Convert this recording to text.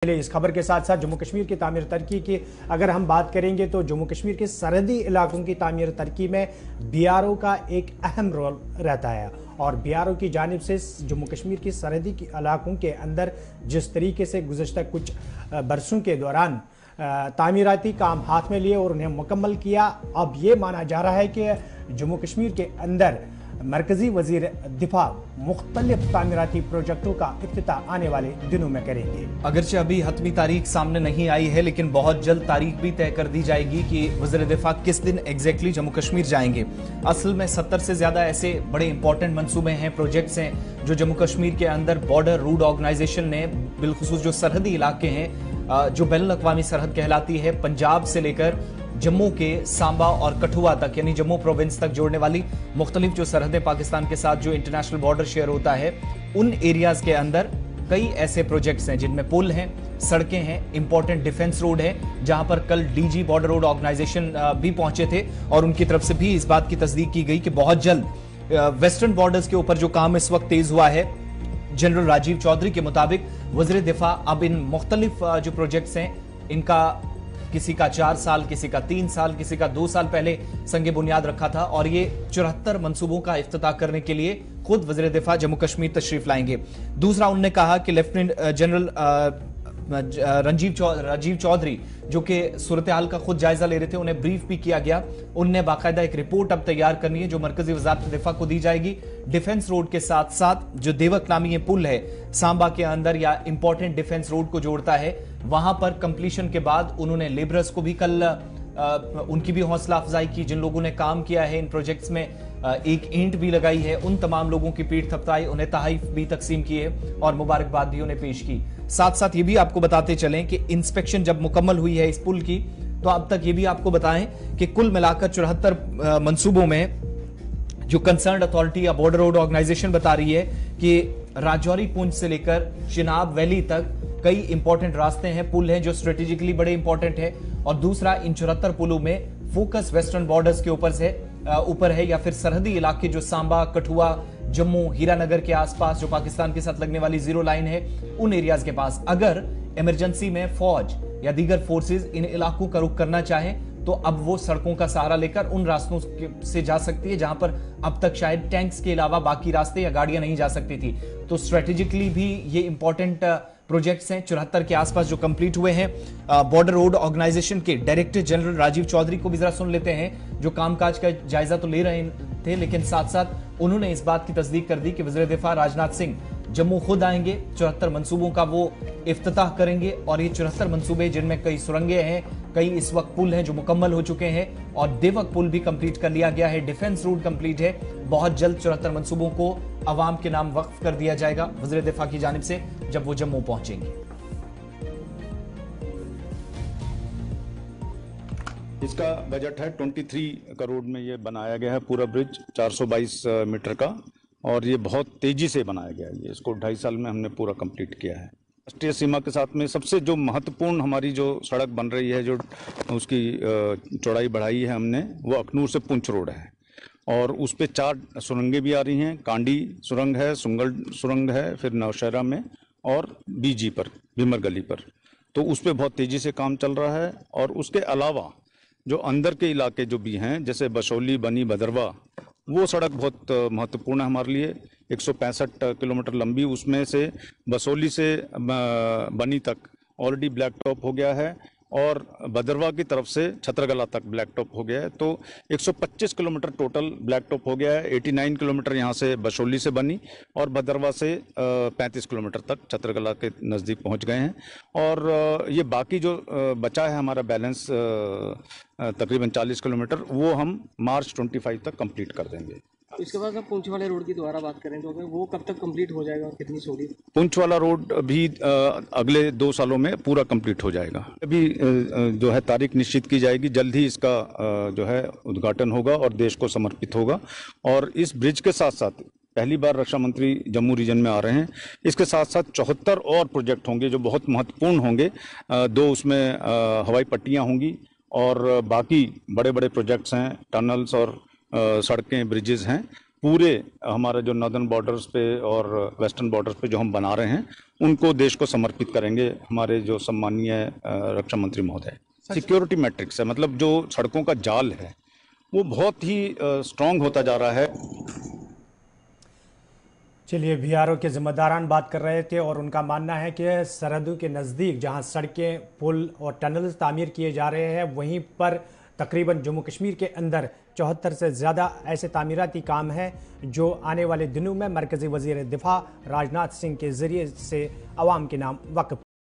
इस खबर के साथ साथ जम्मू कश्मीर की तामीर तरक्की की अगर हम बात करेंगे तो जम्मू कश्मीर के सरहदी इलाकों की तामीर तरक्की में बीआरओ का एक अहम रोल रहता है और बीआरओ की जानिब से जम्मू कश्मीर की सरहदी इलाकों के अंदर जिस तरीके से गुज़श्ता कुछ बरसों के दौरान तामीराती काम हाथ में लिए और उन्हें मुकम्मल किया, अब ये माना जा रहा है कि जम्मू कश्मीर के अंदर मरकजी वजीर दिफा मुख्तलिफ तामीराती प्रोजेक्टों का इफ्तिताह आने वाले दिनों में करेंगे। अगरचे अभी हतमी तारीख सामने नहीं आई है, लेकिन बहुत जल्द तारीख भी तय कर दी जाएगी कि वजीर दिफा किस दिन एग्जैक्टली जम्मू कश्मीर जाएंगे। असल में 70 से ज्यादा ऐसे बड़े इंपॉर्टेंट मंसूबे हैं, प्रोजेक्ट्स हैं जो जम्मू कश्मीर के अंदर बॉर्डर रूट ऑर्गेनाइजेशन ने बिलखुसूस जो सरहदी इलाके हैं, जो बैनुल अक़वामी सरहद कहलाती है, पंजाब से लेकर जम्मू के सांबा और कठुआ तक यानी जम्मू प्रोविंस तक जोड़ने वाली मुख्तलिफ जो सरहदें पाकिस्तान के साथ जो इंटरनेशनल बॉर्डर शेयर होता है, उन एरियाज के अंदर कई ऐसे प्रोजेक्ट्स हैं जिनमें पुल हैं, सड़कें हैं, इंपॉर्टेंट डिफेंस रोड है, जहां पर कल डीजी बॉर्डर रोड ऑर्गेनाइजेशन भी पहुंचे थे और उनकी तरफ से भी इस बात की तस्दीक की गई कि बहुत जल्द वेस्टर्न बॉर्डर्स के ऊपर जो काम इस वक्त तेज हुआ है, जनरल राजीव चौधरी के मुताबिक वज़ीर दिफा अब इन मुख्तलिफ जो प्रोजेक्ट्स हैं इनका किसी का 4 साल, किसी का 3 साल, किसी का 2 साल पहले संगे बुनियाद रखा था और ये 74 मंसूबों का इफ्तिताह करने के लिए खुद वज़ीर दिफा जम्मू कश्मीर तशरीफ लाएंगे। दूसरा, उन्होंने कहा कि लेफ्टिनेंट जनरल राजीव चौधरी जो कि सूरत हाल का खुद जायजा ले रहे थे, उन्हें ब्रीफ भी किया गया। उनने बाकायदा एक रिपोर्ट अब तैयार करनी है जो मरकजी वजारत दिफा को दी जाएगी। डिफेंस रोड के साथ साथ जो देवक नामी ये पुल है सांबा के अंदर या इंपॉर्टेंट डिफेंस रोड को जोड़ता है, वहां पर कंप्लीशन के बाद उन्होंने लेबरर्स को भी कल उनकी भी हौसला अफजाई की। जिन लोगों ने काम किया है इन प्रोजेक्ट्स में, एक ईंट भी लगाई है, उन तमाम लोगों की पीठ थपथाई, उन्हें तहाइफ भी तकसीम किए और मुबारकबाद भी उन्हें पेश की। साथ साथ ये भी आपको बताते चलें कि इंस्पेक्शन जब मुकम्मल हुई है इस पुल की, तो अब तक ये भी आपको बताएं कि कुल मिलाकर 74 मंसूबों में जो कंसर्न अथॉरिटी या बॉर्डर रोड ऑर्गेनाइजेशन बता रही है कि राजौरी पुंछ से लेकर चिनाब वैली तक कई इंपॉर्टेंट रास्ते हैं, पुल हैं जो स्ट्रेटेजिकली बड़े इंपॉर्टेंट है। और दूसरा, इन 74 पुलों में फोकस वेस्टर्न बॉर्डर्स के ऊपर है या फिर सरहदी इलाके जो सांबा, कठुआ, जम्मू, हीरानगर के आसपास जो पाकिस्तान के साथ लगने वाली जीरो लाइन है, उन एरियाज के पास अगर इमरजेंसी में फौज या दीगर फोर्सेज इन इलाकों का रुख करना चाहें तो अब वो सड़कों का सहारा लेकर उन रास्तों से जा सकती है जहां पर अब तक शायद टैंक्स के अलावा बाकी रास्ते या गाड़ियां नहीं जा सकती थी। तो स्ट्रेटेजिकली भी ये इंपॉर्टेंट प्रोजेक्ट्स हैं 74 के आसपास जो कंप्लीट हुए हैं। बॉर्डर रोड ऑर्गेनाइजेशन के डायरेक्टर जनरल राजीव चौधरी को भी जरा सुन लेते हैं, जो कामकाज का जायजा तो ले रहे थे लेकिन साथ साथ उन्होंने इस बात की तस्दीक कर दी कि वज़ीर दिफा राजनाथ सिंह जम्मू खुद आएंगे, 74 मंसूबों का वो इफ्तिताह करेंगे और ये 74 मंसूबे जिनमें कई सुरंगें हैं, कई इस वक्त पुल हैं जो मुकम्मल हो चुके हैं और देवक पुल भी कंप्लीट कर लिया गया है, डिफेंस रोड कंप्लीट है। बहुत जल्द 74 मंसूबों को अवाम के नाम वक्फ कर दिया जाएगा वज़ीर दिफा की जानिब से जब वो जम्मू पहुंचेंगे। इसका बजट है 23 करोड़ में ये बनाया गया है पूरा ब्रिज 422 मीटर का और ये बहुत तेजी से बनाया गया है। इसको 2.5 साल में हमने पूरा कंप्लीट किया है। राष्ट्रीय सीमा के साथ में सबसे जो महत्वपूर्ण हमारी जो सड़क बन रही है, जो उसकी चौड़ाई बढ़ाई है हमने, वो अखनूर से पुंछ रोड है और उस पर 4 सुरंगें भी आ रही हैं। कांडी सुरंग है, सुंगल सुरंग है, फिर नौशहरा में और बीजी पर, भीमर गली पर, तो उस पर बहुत तेज़ी से काम चल रहा है। और उसके अलावा जो अंदर के इलाके जो भी हैं जैसे बशौली, बनी, भदरवा, वो सड़क बहुत महत्वपूर्ण है हमारे लिए। 165 किलोमीटर लंबी, उसमें से बसोली से बनी तक ऑलरेडी ब्लैक टॉप हो गया है और भदरवा की तरफ से छतरगला तक ब्लैक टॉप हो गया है। तो 125 किलोमीटर टोटल ब्लैक टॉप हो गया है। 89 किलोमीटर यहाँ से बशौली से बनी और भदरवा से 35 किलोमीटर तक छतरगला के नज़दीक पहुँच गए हैं। और ये बाकी जो बचा है हमारा बैलेंस तकरीबन 40 किलोमीटर, वो हम मार्च 25 तक कंप्लीट कर देंगे। इसके बाद हम पुंछ वाले रोड की दोबारा बात करें तो वो कब तक कंप्लीट हो जाएगा और कितनी चौड़ी? पुंछ वाला रोड भी अगले 2 सालों में पूरा कंप्लीट हो जाएगा। अभी जो है तारीख निश्चित की जाएगी, जल्द ही इसका जो है उद्घाटन होगा और देश को समर्पित होगा। और इस ब्रिज के साथ साथ पहली बार रक्षा मंत्री जम्मू रीजन में आ रहे हैं। इसके साथ साथ 74 और प्रोजेक्ट होंगे जो बहुत महत्वपूर्ण होंगे। 2 उसमें हवाई पट्टियाँ होंगी और बाकी बड़े बड़े प्रोजेक्ट्स हैं, टनल्स और सड़कें, ब्रिजेस हैं। पूरे हमारा जो नॉर्दर्न बॉर्डर्स पे और वेस्टर्न बॉर्डर्स पे जो हम बना रहे हैं उनको देश को समर्पित करेंगे हमारे जो सम्मानीय रक्षा मंत्री महोदय। सिक्योरिटी मैट्रिक्स है, मतलब जो सड़कों का जाल है वो बहुत ही स्ट्रांग होता जा रहा है। चलिए, बीआरओ के जिम्मेदारान बात कर रहे थे और उनका मानना है कि सरहदों के नज़दीक जहां सड़कें, पुल और टनल्स तामीर किए जा रहे हैं, वहीं पर तकरीबन जम्मू कश्मीर के अंदर 74 से ज़्यादा ऐसे तामीराती काम हैं जो आने वाले दिनों में मरकज़ी वज़ीर दिफा राजनाथ सिंह के ज़रिए से अवाम के नाम वक्फ